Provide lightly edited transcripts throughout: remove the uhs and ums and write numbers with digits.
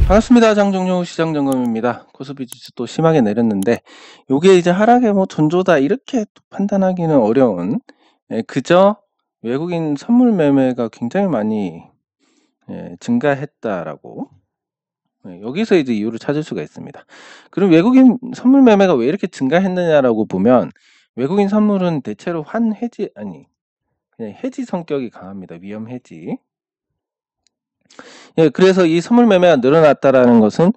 반갑습니다. 장종료 시장점검입니다. 코스피 지수 또 심하게 내렸는데 요게 이제 하락의 뭐 전조다 이렇게 또 판단하기는 어려운, 그저 외국인 선물 매매가 굉장히 많이 증가했다라고, 여기서 이제 이유를 찾을 수가 있습니다. 그럼 외국인 선물 매매가 왜 이렇게 증가했느냐라고 보면, 외국인 선물은 대체로 환해지, 아니 그냥 해지 성격이 강합니다. 위험 해지. 그래서 이 선물 매매가 늘어났다라는 것은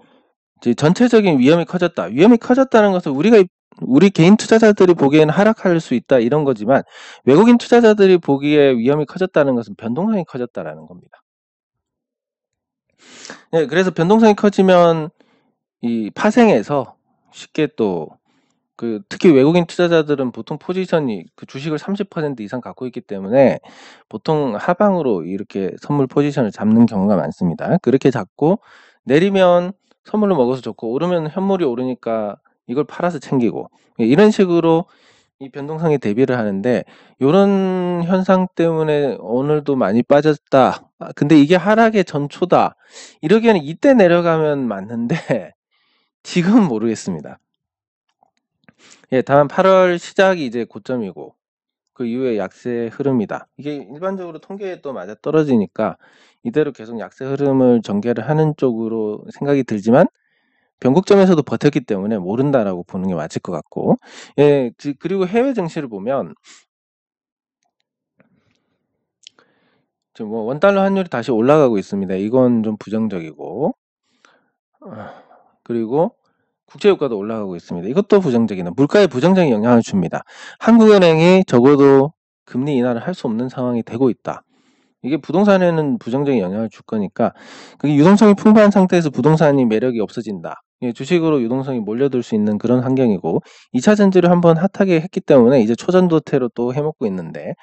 이제 전체적인 위험이 커졌다. 위험이 커졌다는 것은 우리 개인 투자자들이 보기에는 하락할 수 있다 이런 거지만, 외국인 투자자들이 보기에 위험이 커졌다는 것은 변동성이 커졌다라는 겁니다. 그래서 변동성이 커지면 이 파생에서 쉽게 또 특히 외국인 투자자들은 보통 포지션이 주식을 30% 이상 갖고 있기 때문에 보통 하방으로 이렇게 선물 포지션을 잡는 경우가 많습니다. 그렇게 잡고 내리면 선물로 먹어서 좋고, 오르면 현물이 오르니까 이걸 팔아서 챙기고, 이런 식으로 이 변동성에 대비를 하는데, 요런 현상 때문에 오늘도 많이 빠졌다. 근데 이게 하락의 전초다. 이러기에는 이때 내려가면 맞는데 지금은 모르겠습니다. 다만 8월 시작이 이제 고점이고 그 이후에 약세 흐름이다. 이게 일반적으로 통계에 또 맞아 떨어지니까 이대로 계속 약세 흐름을 전개를 하는 쪽으로 생각이 들지만, 변곡점에서도 버텼기 때문에 모른다라고 보는 게 맞을 것 같고, 그리고 해외 증시를 보면 지금 뭐 원달러 환율이 다시 올라가고 있습니다. 이건 좀 부정적이고, 그리고 국제유가도 올라가고 있습니다. 이것도 부정적이다. 물가에 부정적인 영향을 줍니다. 한국은행이 적어도 금리 인하를 할 수 없는 상황이 되고 있다. 이게 부동산에는 부정적인 영향을 줄 거니까, 그게 유동성이 풍부한 상태에서 부동산이 매력이 없어진다. 주식으로 유동성이 몰려들 수 있는 그런 환경이고, 2차 전지를 한번 핫하게 했기 때문에 이제 초전도태로 또 해먹고 있는데,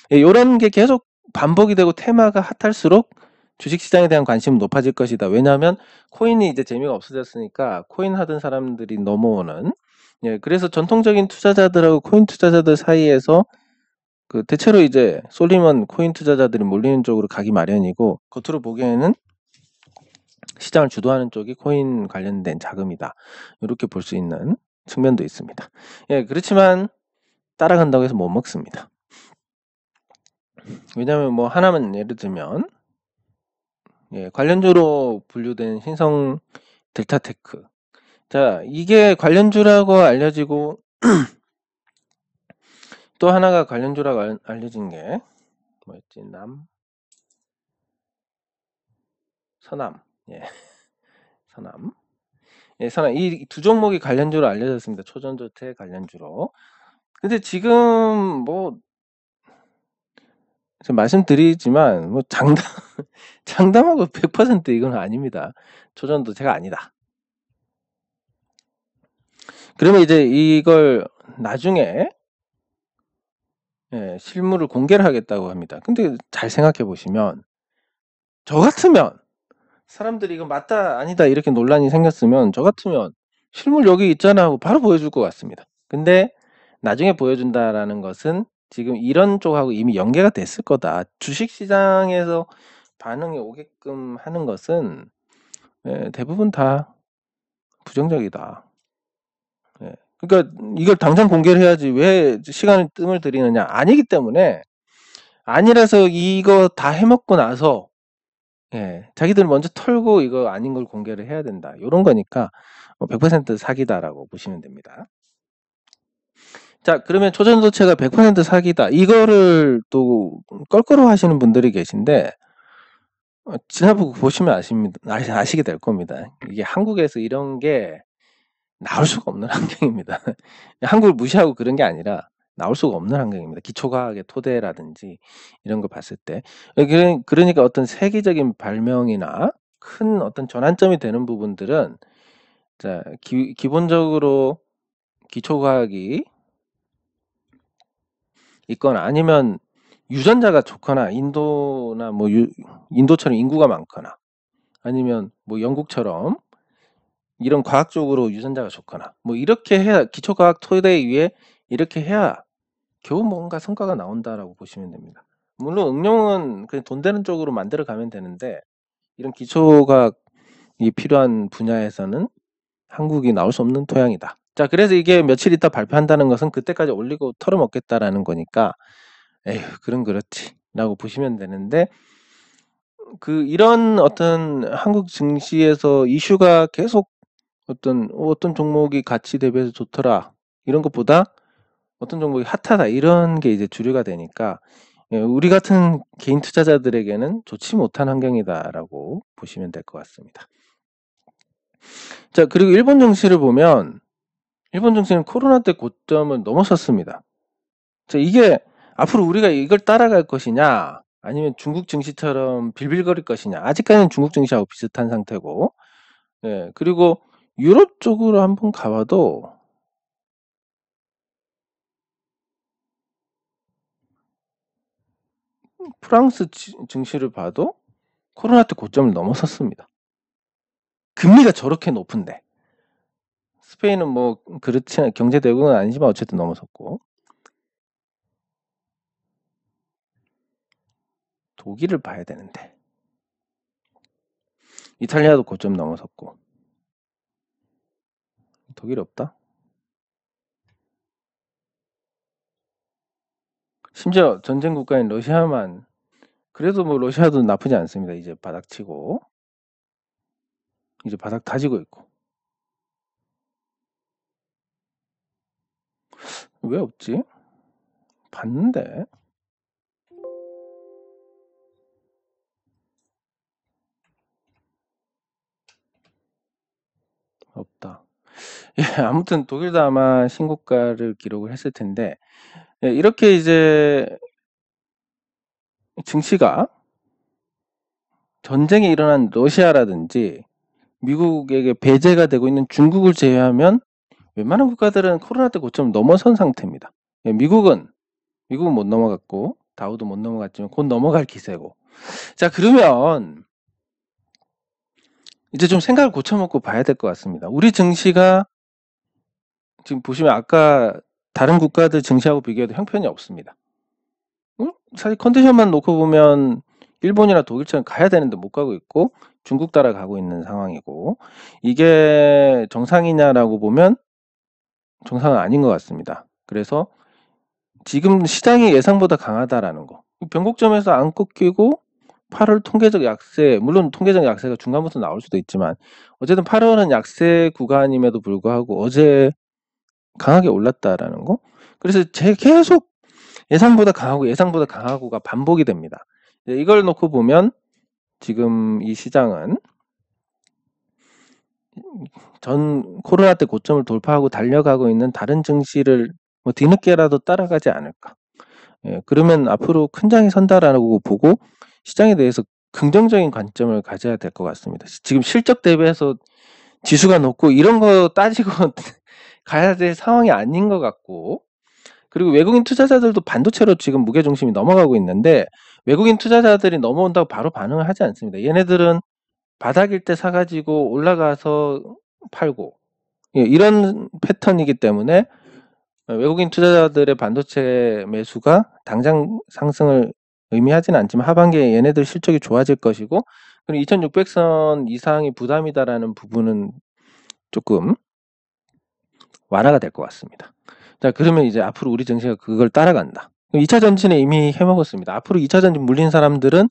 이런 게 계속 반복이 되고 테마가 핫할수록 주식시장에 대한 관심은 높아질 것이다. 왜냐하면 코인이 이제 재미가 없어졌으니까 코인 하던 사람들이 넘어오는, 그래서 전통적인 투자자들하고 코인 투자자들 사이에서 대체로 이제 쏠리면 코인 투자자들이 몰리는 쪽으로 가기 마련이고, 겉으로 보기에는 시장을 주도하는 쪽이 코인 관련된 자금이다. 이렇게 볼 수 있는 측면도 있습니다. 그렇지만 따라간다고 해서 못 먹습니다. 왜냐하면 뭐 하나만 예를 들면, 관련주로 분류된 신성 델타테크. 자, 이게 관련주라고 알려지고 또 하나가 관련주라고 알려진 게 뭐였지? 서남. 서남. 서남. 이 두 종목이 관련주로 알려졌습니다. 초전도태 관련주로. 근데 지금 뭐 말씀드리지만 뭐 장담하고 100% 이건 아닙니다. 초전도태가 아니다. 그러면 이제 이걸 나중에 실물을 공개를 하겠다고 합니다. 근데 잘 생각해 보시면, 저 같으면 사람들이 이거 맞다 아니다 이렇게 논란이 생겼으면, 저 같으면 실물 여기 있잖아 하고 바로 보여줄 것 같습니다. 근데 나중에 보여준다라는 것은 지금 이런 쪽하고 이미 연계가 됐을 거다. 주식시장에서 반응이 오게끔 하는 것은 대부분 다 부정적이다. 그러니까 이걸 당장 공개를 해야지 왜 시간을 뜸을 들이느냐. 아니기 때문에, 아니라서 이거 다 해먹고 나서 자기들 먼저 털고 이거 아닌 걸 공개를 해야 된다. 이런 거니까 100% 사기다라고 보시면 됩니다. 자, 그러면 초전도체가 100% 사기다. 이거를 또 껄끄러워 하시는 분들이 계신데, 지나보고 보시면 아시게 될 겁니다. 이게 한국에서 이런 게 나올 수가 없는 환경입니다. 한국을 무시하고 그런 게 아니라 나올 수가 없는 환경입니다. 기초과학의 토대라든지 이런 거 봤을 때. 그러니까 어떤 세계적인 발명이나 큰 어떤 전환점이 되는 부분들은, 자, 기본적으로 기초과학이 있거나, 아니면 유전자가 좋거나, 인도나 뭐 인도처럼 인구가 많거나, 아니면 뭐 영국처럼 이런 과학적으로 유전자가 좋거나, 뭐 이렇게 해야, 기초과학 토대 위에 이렇게 해야 겨우 뭔가 성과가 나온다라고 보시면 됩니다. 물론 응용은 그냥 돈 되는 쪽으로 만들어 가면 되는데, 이런 기초과학 이 필요한 분야에서는 한국이 나올 수 없는 토양이다. 자, 그래서 이게 며칠 있다 발표한다는 것은 그때까지 올리고 털어먹겠다라는 거니까 에휴, 그럼 그렇지라고 보시면 되는데, 이런 어떤 한국 증시에서 이슈가 계속 어떤 종목이 가치 대비해서 좋더라 이런 것보다 어떤 종목이 핫하다 이런 게 이제 주류가 되니까 우리 같은 개인 투자자들에게는 좋지 못한 환경이다라고 보시면 될 것 같습니다. 자, 그리고 일본 증시를 보면 일본 증시는 코로나 때 고점을 넘어섰습니다. 자, 이게 앞으로 우리가 이걸 따라갈 것이냐 아니면 중국 증시처럼 빌빌거릴 것이냐. 아직까지는 중국 증시하고 비슷한 상태고, 예, 그리고 유럽 쪽으로 한번 가봐도 프랑스 증시를 봐도 코로나 때 고점을 넘어섰습니다. 금리가 저렇게 높은데. 스페인은 뭐 그렇지 않 경제 대국은 아니지만 어쨌든 넘어섰고, 독일을 봐야 되는데 이탈리아도 고점 넘어섰고, 독일 없다. 심지어 전쟁 국가인 러시아만, 그래도 뭐 러시아도 나쁘지 않습니다. 이제 바닥치고, 이제 바닥 다지고 있고. 왜 없지? 봤는데 없다. 예, 아무튼 독일도 아마 신고가를 기록을 했을 텐데, 예, 이렇게 이제 증시가 전쟁이 일어난 러시아라든지 미국에게 배제가 되고 있는 중국을 제외하면 웬만한 국가들은 코로나 때 고점 넘어선 상태입니다. 예, 미국은 못 넘어갔고 다우도 못 넘어갔지만 곧 넘어갈 기세고. 자, 그러면 이제 좀 생각을 고쳐먹고 봐야 될 것 같습니다. 우리 증시가 지금 보시면 아까 다른 국가들 증시하고 비교해도 형편이 없습니다. 사실 컨디션만 놓고 보면 일본이나 독일처럼 가야 되는데 못 가고 있고 중국 따라가고 있는 상황이고, 이게 정상이냐라고 보면 정상은 아닌 것 같습니다. 그래서 지금 시장이 예상보다 강하다라는 거, 변곡점에서 안 꺾이고 8월 통계적 약세, 물론 통계적 약세가 중간부터 나올 수도 있지만 어쨌든 8월은 약세 구간임에도 불구하고 어제 강하게 올랐다라는 거. 그래서 계속 예상보다 강하고가 반복이 됩니다. 이걸 놓고 보면 지금 이 시장은 전 코로나 때 고점을 돌파하고 달려가고 있는 다른 증시를 뭐 뒤늦게라도 따라가지 않을까. 예, 그러면 앞으로 큰 장이 선다라고 보고 시장에 대해서 긍정적인 관점을 가져야 될 것 같습니다. 지금 실적 대비해서 지수가 높고 이런 거 따지고 가야 될 상황이 아닌 것 같고, 그리고 외국인 투자자들도 반도체로 지금 무게중심이 넘어가고 있는데 외국인 투자자들이 넘어온다고 바로 반응을 하지 않습니다. 얘네들은 바닥일 때 사가지고 올라가서 팔고, 예, 이런 패턴이기 때문에 외국인 투자자들의 반도체 매수가 당장 상승을 의미하지는 않지만 하반기에 얘네들 실적이 좋아질 것이고, 그리고 2600선 이상이 부담이다라는 부분은 조금 완화가 될 것 같습니다. 자, 그러면 이제 앞으로 우리 증시가 그걸 따라간다. 2차 전진에 이미 해먹었습니다. 앞으로 2차 전진 물린 사람들은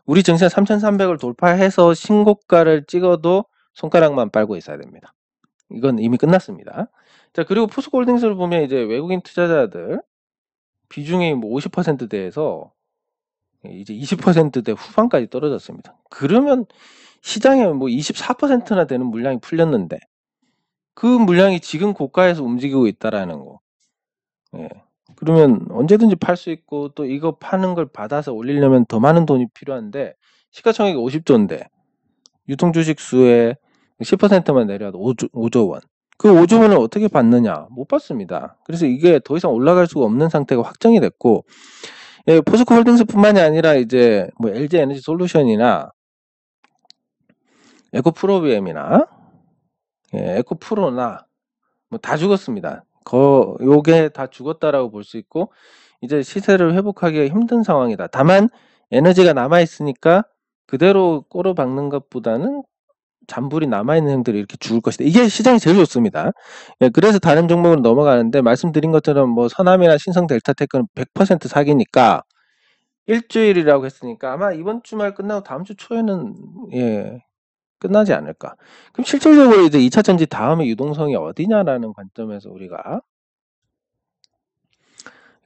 우리 증시가 3300을 돌파해서 신고가를 찍어도 손가락만 빨고 있어야 됩니다. 이건 이미 끝났습니다. 자, 그리고 포스코홀딩스를 보면 이제 외국인 투자자들 비중이 뭐 50%대에서 이제 20%대 후반까지 떨어졌습니다. 그러면 시장에 뭐 24%나 되는 물량이 풀렸는데 그 물량이 지금 고가에서 움직이고 있다라는 거. 예. 그러면 언제든지 팔 수 있고, 또 이거 파는 걸 받아서 올리려면 더 많은 돈이 필요한데 시가총액이 50조인데 유통주식 수의 10%만 내려도 5조 원. 그 5조 원을 어떻게 받느냐? 못 받습니다. 그래서 이게 더 이상 올라갈 수가 없는 상태가 확정이 됐고, 예, 포스코홀딩스뿐만이 아니라 이제 뭐 LG 에너지 솔루션이나 에코프로비엠이나, 예, 에코프로나 뭐 다 죽었습니다. 요게 다 죽었다라고 볼 수 있고 이제 시세를 회복하기가 힘든 상황이다. 다만 에너지가 남아 있으니까 그대로 꼬로 박는 것보다는 잔불이 남아있는 형들이 이렇게 죽을 것이다. 이게 시장이 제일 좋습니다. 예, 그래서 다른 종목으로 넘어가는데 말씀드린 것처럼 뭐 서남이나 신성 델타테크는 100% 사기니까 일주일이라고 했으니까 아마 이번 주말 끝나고 다음 주 초에는 예, 끝나지 않을까. 그럼 실질적으로 이제 2차 전지 다음에 유동성이 어디냐라는 관점에서 우리가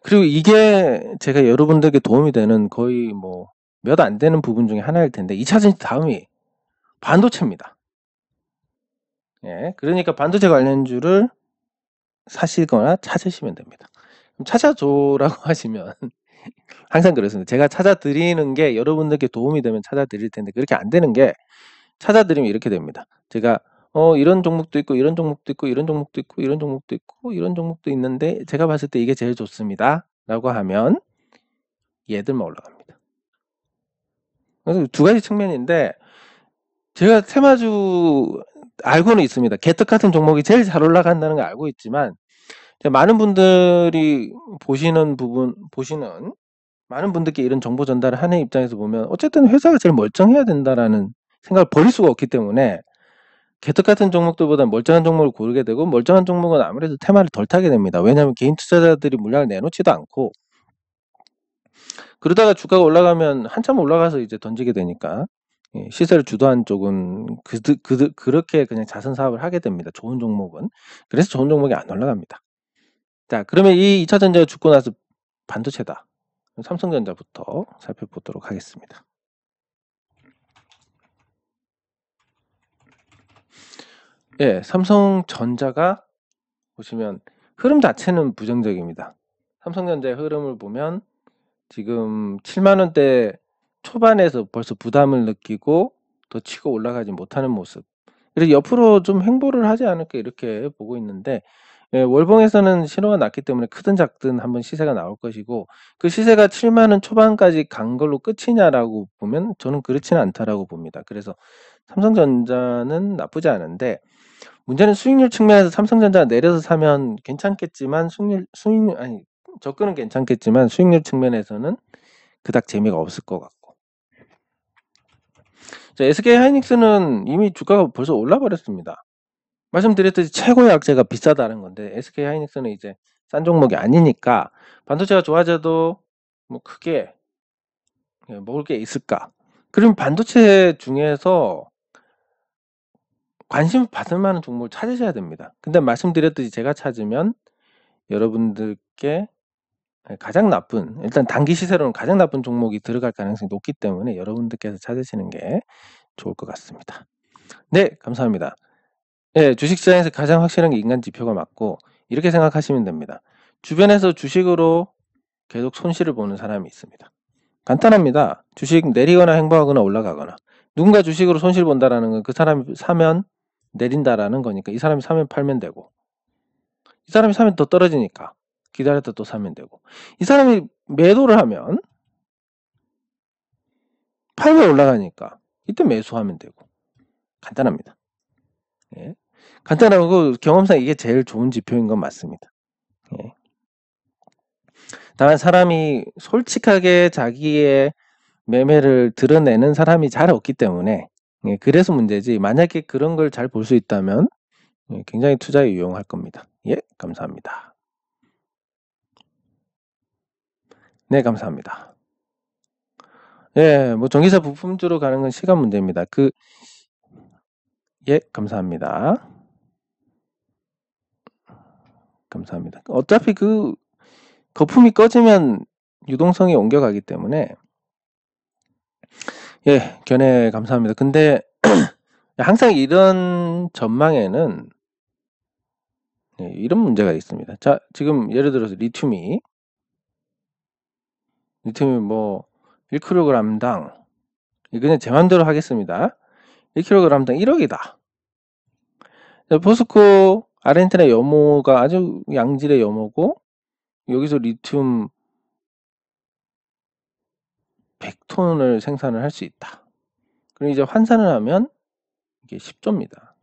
그리고 이게 제가 여러분들에게 도움이 되는 거의 뭐 몇 안 되는 부분 중에 하나일 텐데 2차 전지 다음이 반도체입니다. 예, 그러니까 반도체 관련주를 사시거나 찾으시면 됩니다. 그럼 찾아줘라고 하시면 항상 그렇습니다. 제가 찾아드리는 게 여러분들께 도움이 되면 찾아드릴 텐데 그렇게 안 되는 게 찾아드리면 이렇게 됩니다. 제가 이런 종목도 있고 이런 종목도 있고 이런 종목도 있고 이런 종목도 있고 이런 종목도 있는데 제가 봤을 때 이게 제일 좋습니다. 라고 하면 얘들만 올라갑니다. 그래서 두 가지 측면인데 제가 테마주 알고는 있습니다. 개떡 같은 종목이 제일 잘 올라간다는 걸 알고 있지만 많은 분들이 보시는 많은 분들께 이런 정보 전달을 하는 입장에서 보면 어쨌든 회사가 제일 멀쩡해야 된다라는 생각을 버릴 수가 없기 때문에 개떡 같은 종목들보다 멀쩡한 종목을 고르게 되고 멀쩡한 종목은 아무래도 테마를 덜 타게 됩니다. 왜냐하면 개인 투자자들이 물량을 내놓지도 않고 그러다가 주가가 올라가면 한참 올라가서 이제 던지게 되니까 시세를 주도한 쪽은 그렇게 그냥 자선 사업을 하게 됩니다. 좋은 종목은. 그래서 좋은 종목이 안 올라갑니다. 자, 그러면 이 2차 전지가 죽고 나서 반도체다. 삼성전자부터 살펴보도록 하겠습니다. 예, 삼성전자가 보시면 흐름 자체는 부정적입니다. 삼성전자의 흐름을 보면 지금 7만원대 초반에서 벌써 부담을 느끼고 더 치고 올라가지 못하는 모습. 그래서 옆으로 좀 횡보를 하지 않을까 이렇게 보고 있는데 예, 월봉에서는 신호가 났기 때문에 크든 작든 한번 시세가 나올 것이고 그 시세가 7만원 초반까지 간 걸로 끝이냐라고 보면 저는 그렇지는 않다라고 봅니다. 그래서 삼성전자는 나쁘지 않은데 문제는 수익률 측면에서 삼성전자가 내려서 사면 괜찮겠지만 접근은 괜찮겠지만 수익률 측면에서는 그닥 재미가 없을 것 같고. 자, SK 하이닉스는 이미 주가가 벌써 올라 버렸습니다. 말씀드렸듯이 최고의 악재가 비싸다는 건데 SK 하이닉스는 이제 싼 종목이 아니니까 반도체가 좋아져도 뭐 크게 먹을 게 있을까? 그럼 반도체 중에서 관심 받을 만한 종목을 찾으셔야 됩니다. 근데 말씀드렸듯이 제가 찾으면 여러분들께 가장 나쁜, 일단 단기 시세로는 가장 나쁜 종목이 들어갈 가능성이 높기 때문에 여러분들께서 찾으시는 게 좋을 것 같습니다. 네, 감사합니다. 네, 주식시장에서 가장 확실한 게 인간 지표가 맞고 이렇게 생각하시면 됩니다. 주변에서 주식으로 계속 손실을 보는 사람이 있습니다. 간단합니다. 주식 내리거나 행보하거나 올라가거나 누군가 주식으로 손실 본다라는 건 그 사람이 사면 내린다라는 거니까 이 사람이 사면 팔면 되고 이 사람이 사면 더 떨어지니까 기다렸다 또 사면 되고 이 사람이 매도를 하면 팔면 올라가니까 이때 매수하면 되고 간단합니다. 예. 간단하고 경험상 이게 제일 좋은 지표인 건 맞습니다. 예. 다만 사람이 솔직하게 자기의 매매를 드러내는 사람이 잘 없기 때문에 예, 그래서 문제지 만약에 그런 걸 잘 볼 수 있다면 예, 굉장히 투자에 유용할 겁니다. 예, 감사합니다. 네, 감사합니다. 예, 뭐 전기차 부품주로 가는 건 시간 문제입니다. 예, 감사합니다. 감사합니다. 어차피 그 거품이 꺼지면 유동성이 옮겨가기 때문에 예, 견해 감사합니다. 근데 항상 이런 전망에는 예, 이런 문제가 있습니다. 자, 지금 예를 들어서 리튬이 뭐 1kg당 그냥 제 맘대로 하겠습니다. 1kg당 1억이다. 포스코 아르헨티나 염호가 아주 양질의 염호고 여기서 리튬 100톤을 생산을 할 수 있다. 그럼 이제 환산을 하면 이게 10조입니다.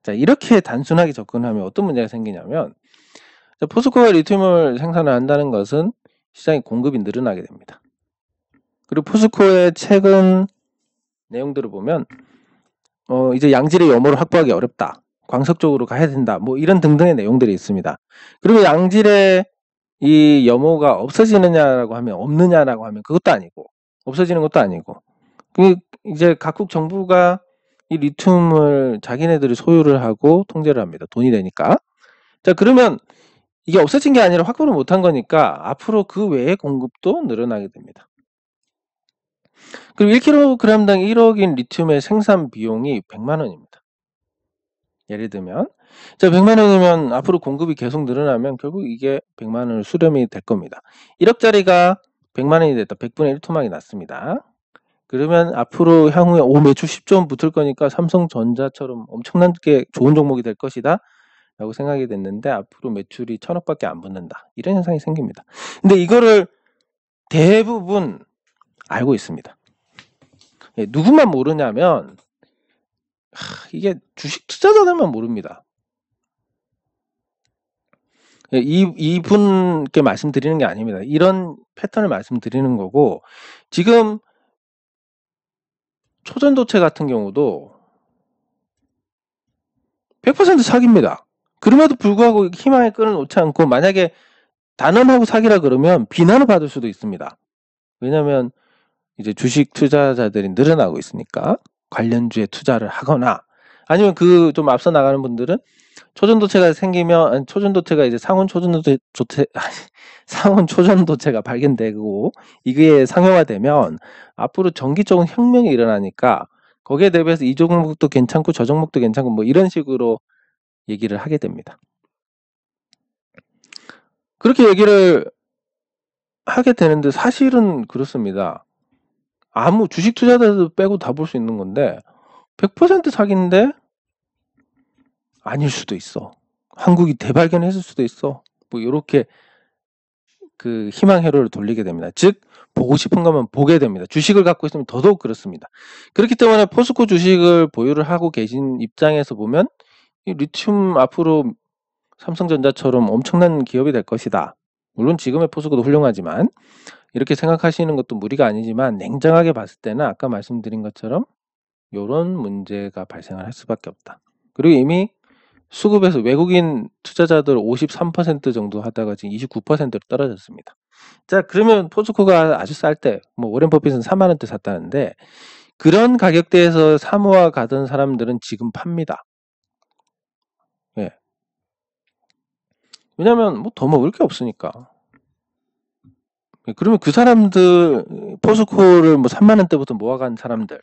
자, 이렇게 단순하게 접근하면 어떤 문제가 생기냐면 포스코가 리튬을 생산을 한다는 것은 시장의 공급이 늘어나게 됩니다. 그리고 포스코의 최근 내용들을 보면 이제 양질의 염호를 확보하기 어렵다. 광석 쪽으로 가야 된다. 뭐 이런 등등의 내용들이 있습니다. 그리고 양질의 이 염호가 없어지느냐라고 하면 없느냐라고 하면 그것도 아니고 없어지는 것도 아니고 이제 각국 정부가 이 리튬을 자기네들이 소유를 하고 통제를 합니다. 돈이 되니까. 자, 그러면 이게 없어진 게 아니라 확보를 못한 거니까 앞으로 그 외의 공급도 늘어나게 됩니다. 그리고 1kg당 1억인 리튬의 생산 비용이 100만 원입니다. 예를 들면 자, 100만 원이면 앞으로 공급이 계속 늘어나면 결국 이게 100만 원 수렴이 될 겁니다. 1억짜리가 100만 원이 됐다. 100분의 1 토막이 났습니다. 그러면 앞으로 향후에 매출 10조 원 붙을 거니까 삼성전자처럼 엄청나게 좋은 종목이 될 것이다 라고 생각이 됐는데 앞으로 매출이 1000억밖에 안 붙는다. 이런 현상이 생깁니다. 근데 이거를 대부분 알고 있습니다. 예, 누구만 모르냐면 이게 주식 투자자들만 모릅니다. 예, 이분께 말씀드리는 게 아닙니다. 이런 패턴을 말씀드리는 거고 지금 초전도체 같은 경우도 100% 사기입니다. 그럼에도 불구하고 희망의 끈을 놓지 않고 만약에 단언하고 사기라 그러면 비난을 받을 수도 있습니다. 왜냐하면 이제 주식 투자자들이 늘어나고 있으니까 관련주에 투자를 하거나 아니면 그 좀 앞서 나가는 분들은 초전도체가 생기면 초전도체가 이제 상온 초전도체가 발견되고 이게 상용화되면 앞으로 전기 쪽은 혁명이 일어나니까 거기에 대비해서 이 종목도 괜찮고 저 종목도 괜찮고 뭐 이런 식으로 얘기를 하게 됩니다. 그렇게 얘기를 하게 되는데 사실은 그렇습니다. 아무 주식 투자자들 빼고 다 볼 수 있는 건데 100% 사기인데 아닐 수도 있어. 한국이 대발견했을 수도 있어. 뭐 이렇게 그 희망 회로를 돌리게 됩니다. 즉 보고 싶은 것만 보게 됩니다. 주식을 갖고 있으면 더더욱 그렇습니다. 그렇기 때문에 포스코 주식을 보유를 하고 계신 입장에서 보면 이 리튬 앞으로 삼성전자처럼 엄청난 기업이 될 것이다. 물론 지금의 포스코도 훌륭하지만 이렇게 생각하시는 것도 무리가 아니지만 냉정하게 봤을 때는 아까 말씀드린 것처럼 이런 문제가 발생을 할 수밖에 없다. 그리고 이미 수급에서 외국인 투자자들 53% 정도 하다가 지금 29%로 떨어졌습니다. 자, 그러면 포스코가 아주 쌀 때, 뭐 워렌 버핏은 4만 원대 샀다는데 그런 가격대에서 사모아 가던 사람들은 지금 팝니다. 예. 왜냐면 뭐 더 먹을 게 없으니까. 그러면 그 사람들 포스코를 뭐 3만 원대부터 모아간 사람들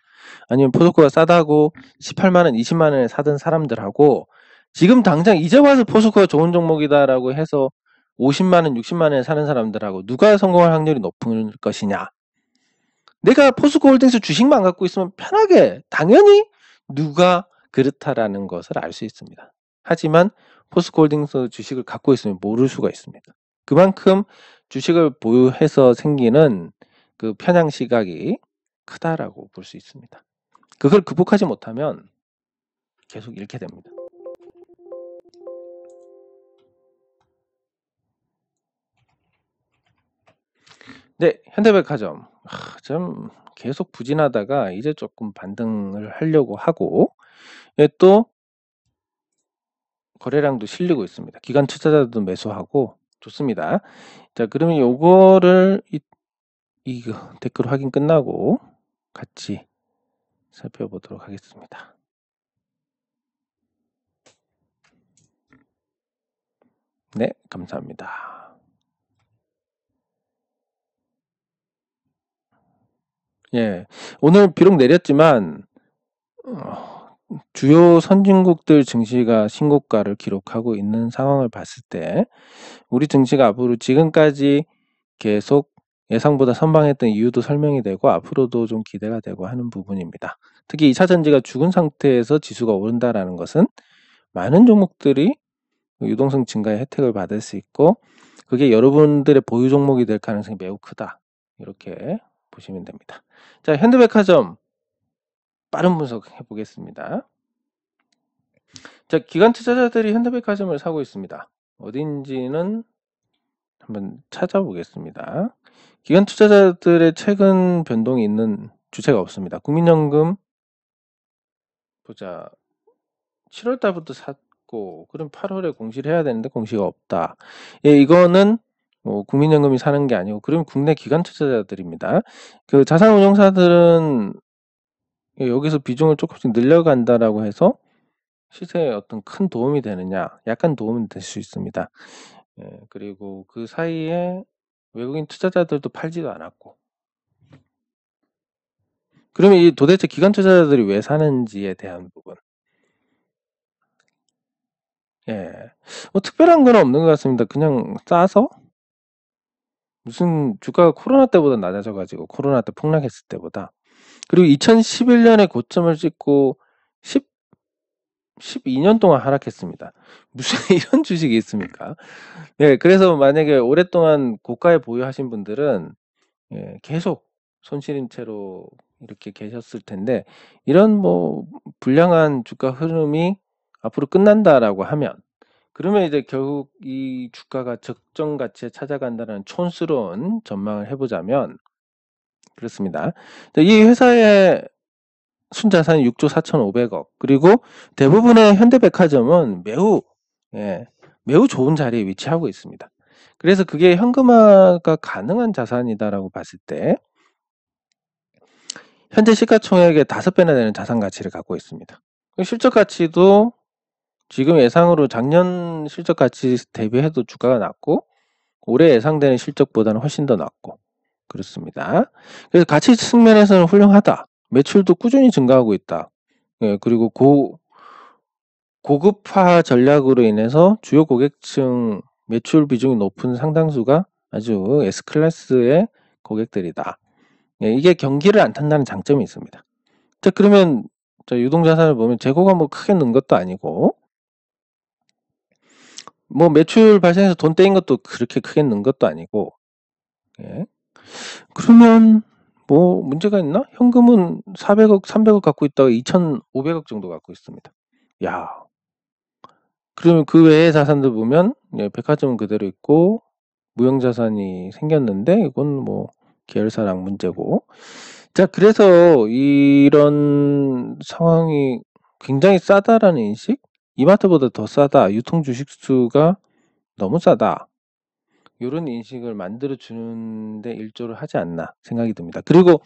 아니면 포스코가 싸다고 18만 원, 20만 원에 사던 사람들하고 지금 당장 이제 와서 포스코가 좋은 종목이다라고 해서 50만 원, 60만 원에 사는 사람들하고 누가 성공할 확률이 높을 것이냐. 내가 포스코 홀딩스 주식만 갖고 있으면 편하게 당연히 누가 그렇다라는 것을 알 수 있습니다. 하지만 포스코 홀딩스 주식을 갖고 있으면 모를 수가 있습니다. 그만큼 주식을 보유해서 생기는 그 편향 시각이 크다라고 볼 수 있습니다. 그걸 극복하지 못하면 계속 잃게 됩니다. 네, 현대백화점 좀 계속 부진하다가 이제 조금 반등을 하려고 하고 또 거래량도 실리고 있습니다. 기관 투자자들도 매수하고 좋습니다. 자, 그러면 요거를 이거 댓글 확인 끝나고 같이 살펴보도록 하겠습니다. 네, 감사합니다. 예, 오늘 비록 내렸지만 주요 선진국들 증시가 신고가를 기록하고 있는 상황을 봤을 때 우리 증시가 앞으로 지금까지 계속 예상보다 선방했던 이유도 설명이 되고 앞으로도 좀 기대가 되고 하는 부분입니다. 특히 2차 전지가 죽은 상태에서 지수가 오른다라는 것은 많은 종목들이 유동성 증가의 혜택을 받을 수 있고 그게 여러분들의 보유 종목이 될 가능성이 매우 크다. 이렇게 보시면 됩니다. 자, 현대백화점 빠른 분석해 보겠습니다. 자, 기관 투자자들이 현대백화점을 사고 있습니다. 어딘지는 한번 찾아보겠습니다. 기관 투자자들의 최근 변동이 있는 주체가 없습니다. 국민연금 보자. 7월 달부터 샀고 그럼 8월에 공시를 해야 되는데 공시가 없다. 예, 이거는 뭐 국민연금이 사는 게 아니고 그럼 국내 기관 투자자들입니다. 그 자산운용사들은 여기서 비중을 조금씩 늘려간다라고 해서 시세에 어떤 큰 도움이 되느냐? 약간 도움은 될 수 있습니다. 예, 그리고 그 사이에 외국인 투자자들도 팔지도 않았고. 그러면 이 도대체 기관 투자자들이 왜 사는지에 대한 부분. 예. 뭐 특별한 건 없는 것 같습니다. 그냥 싸서? 무슨 주가가 코로나 때보다 낮아져가지고, 코로나 때 폭락했을 때보다. 그리고 2011년에 고점을 찍고 12년 동안 하락했습니다. 무슨 이런 주식이 있습니까? 예, 그래서 만약에 오랫동안 고가에 보유하신 분들은 예, 계속 손실인 채로 이렇게 계셨을 텐데 이런 뭐 불량한 주가 흐름이 앞으로 끝난다라고 하면 그러면 이제 결국 이 주가가 적정 가치에 찾아간다는 촌스러운 전망을 해보자면 그렇습니다. 이 회사의 순자산이 6조 4,500억 그리고 대부분의 현대백화점은 매우 좋은 자리에 위치하고 있습니다. 그래서 그게 현금화가 가능한 자산이다라고 봤을 때 현재 시가총액의 5배나 되는 자산 가치를 갖고 있습니다. 실적 가치도 지금 예상으로 작년 실적 가치 대비해도 주가가 낮고 올해 예상되는 실적보다는 훨씬 더 낮고 그렇습니다. 그래서 가치 측면에서는 훌륭하다. 매출도 꾸준히 증가하고 있다. 예, 그리고 고급화 전략으로 인해서 주요 고객층 매출 비중이 높은 상당수가 아주 S클래스의 고객들이다. 예, 이게 경기를 안 탄다는 장점이 있습니다. 자, 그러면 유동자산을 보면 재고가 뭐 크게 는 것도 아니고 뭐 매출 발생해서 돈 떼인 것도 그렇게 크게 는 것도 아니고 예. 그러면 뭐 문제가 있나? 현금은 400억, 300억 갖고 있다가 2,500억 정도 갖고 있습니다. 야, 그러면 그 외의 자산들 보면 예, 백화점은 그대로 있고 무형자산이 생겼는데 이건 뭐 계열사랑 문제고. 자, 그래서 이런 상황이 굉장히 싸다라는 인식? 이마트보다 더 싸다. 유통 주식수가 너무 싸다. 이런 인식을 만들어 주는데 일조를 하지 않나 생각이 듭니다. 그리고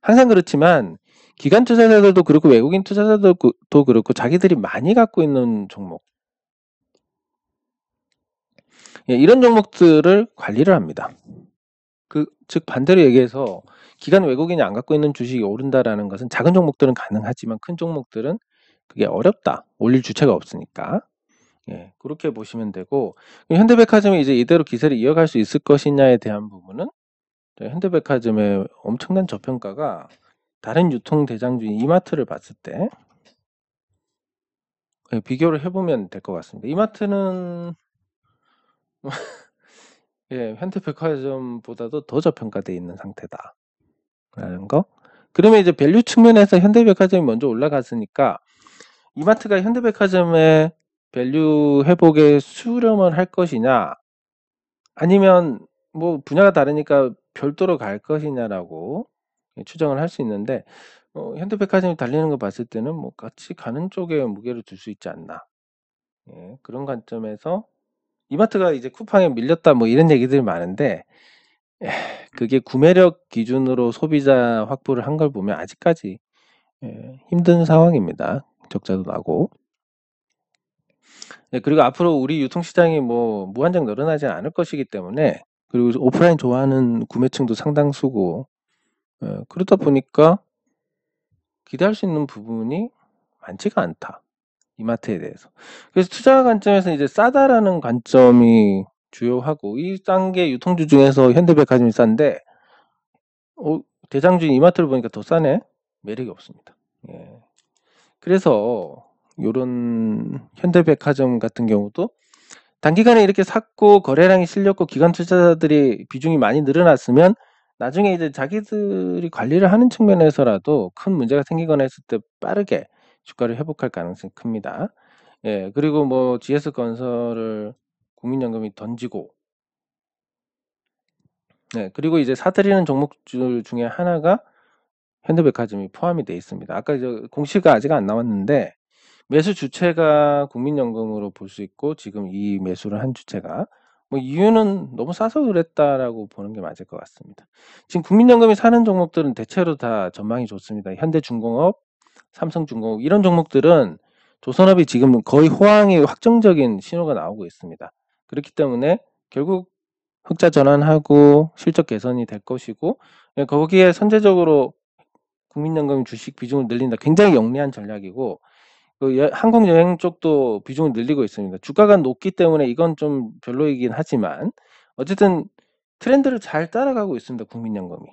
항상 그렇지만 기관 투자자들도 그렇고 외국인 투자자들도 그렇고 자기들이 많이 갖고 있는 종목 예, 이런 종목들을 관리를 합니다. 즉 반대로 얘기해서 기관 외국인이 안 갖고 있는 주식이 오른다라는 것은 작은 종목들은 가능하지만 큰 종목들은 그게 어렵다. 올릴 주체가 없으니까. 예, 그렇게 보시면 되고 현대백화점이 이제 이대로 기세를 이어갈 수 있을 것이냐에 대한 부분은 현대백화점의 엄청난 저평가가 다른 유통 대장주인 이마트를 봤을 때 예, 비교를 해보면 될 것 같습니다. 이마트는 예, 현대백화점보다도 더 저평가되어 있는 상태다라는 거. 그러면 이제 밸류 측면에서 현대백화점이 먼저 올라갔으니까 이마트가 현대백화점의 밸류 회복에 수렴을 할 것이냐 아니면 뭐 분야가 다르니까 별도로 갈 것이냐라고 추정을 할 수 있는데 현대백화점이 달리는 거 봤을 때는 뭐 같이 가는 쪽에 무게를 둘 수 있지 않나. 예, 그런 관점에서 이마트가 이제 쿠팡에 밀렸다 뭐 이런 얘기들이 많은데 그게 구매력 기준으로 소비자 확보를 한 걸 보면 아직까지 힘든 상황입니다. 적자도 나고. 네, 그리고 앞으로 우리 유통시장이 뭐 무한정 늘어나지 않을 것이기 때문에 그리고 오프라인 좋아하는 구매층도 상당수고 그러다 보니까 기대할 수 있는 부분이 많지가 않다. 이마트에 대해서. 그래서 투자 관점에서 이제 싸다라는 관점이 주요하고 이 싼 게 유통주 중에서 현대백화점이 싼데 대장주인 이마트를 보니까 더 싸네. 매력이 없습니다. 예. 그래서 요런 현대백화점 같은 경우도 단기간에 이렇게 샀고 거래량이 실렸고 기관 투자자들이 비중이 많이 늘어났으면 나중에 이제 자기들이 관리를 하는 측면에서라도 큰 문제가 생기거나 했을 때 빠르게 주가를 회복할 가능성이 큽니다. 예, 그리고 뭐 GS건설을 국민연금이 던지고 네, 그리고 이제 사들이는 종목들 중에 하나가 현대백화점이 포함이 돼 있습니다. 아까 공시가 아직 안 나왔는데 매수 주체가 국민연금으로 볼 수 있고 지금 이 매수를 한 주체가 뭐 이유는 너무 싸서 그랬다라고 보는 게 맞을 것 같습니다. 지금 국민연금이 사는 종목들은 대체로 다 전망이 좋습니다. 현대중공업, 삼성중공업 이런 종목들은 조선업이 지금 거의 호황이 확정적인 신호가 나오고 있습니다. 그렇기 때문에 결국 흑자 전환하고 실적 개선이 될 것이고 거기에 선제적으로 국민연금 주식 비중을 늘린다. 굉장히 영리한 전략이고 항공여행 쪽도 비중을 늘리고 있습니다. 주가가 높기 때문에 이건 좀 별로이긴 하지만 어쨌든 트렌드를 잘 따라가고 있습니다. 국민연금이.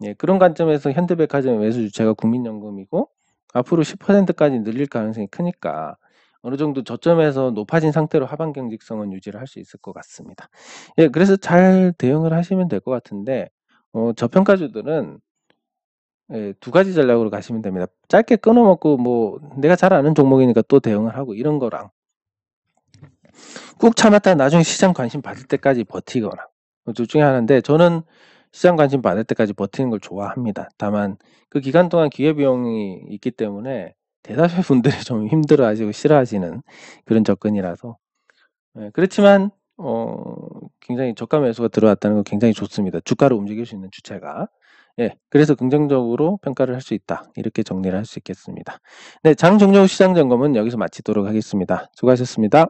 예, 그런 관점에서 현대백화점의 매수 주체가 국민연금이고 앞으로 10%까지 늘릴 가능성이 크니까 어느 정도 저점에서 높아진 상태로 하반 경직성은 유지를 할 수 있을 것 같습니다. 예, 그래서 잘 대응을 하시면 될 것 같은데 저평가주들은 예, 두 가지 전략으로 가시면 됩니다. 짧게 끊어먹고 뭐 내가 잘 아는 종목이니까 또 대응을 하고 이런 거랑 꾹 참았다 나중에 시장 관심 받을 때까지 버티거나 둘 중에 하나인데 저는 시장 관심 받을 때까지 버티는 걸 좋아합니다. 다만 그 기간 동안 기회비용이 있기 때문에 대다수의 분들이 좀 힘들어하시고 싫어하시는 그런 접근이라서 예, 그렇지만 굉장히 저가 매수가 들어왔다는 건 굉장히 좋습니다. 주가를 움직일 수 있는 주체가. 예, 그래서 긍정적으로 평가를 할 수 있다. 이렇게 정리를 할 수 있겠습니다. 네, 장 종료 후 시장 점검은 여기서 마치도록 하겠습니다. 수고하셨습니다.